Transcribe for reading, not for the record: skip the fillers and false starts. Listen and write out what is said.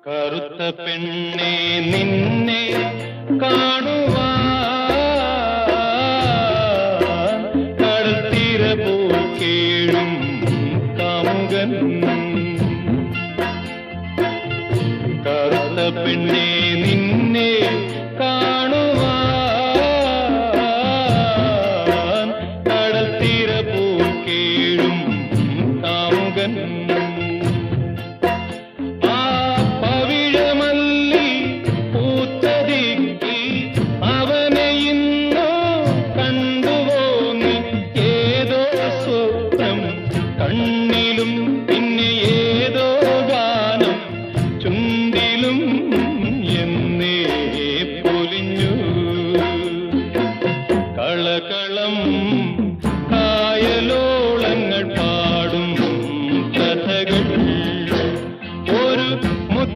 കറുത്ത പെണ്ണെ നിന്നെ കാണുവാൻ കടൽത്തീര പോൽ കേഴും കാമുകൻ. കറുത്ത പെണ്ണെ നിന്നെ കാണുവാൻ കടൽത്തീര പോൽ കേഴും കാമുകൻ. കണ്ണിലും പിന്നെ ഏതോ ഗാനം ചുണ്ടിലും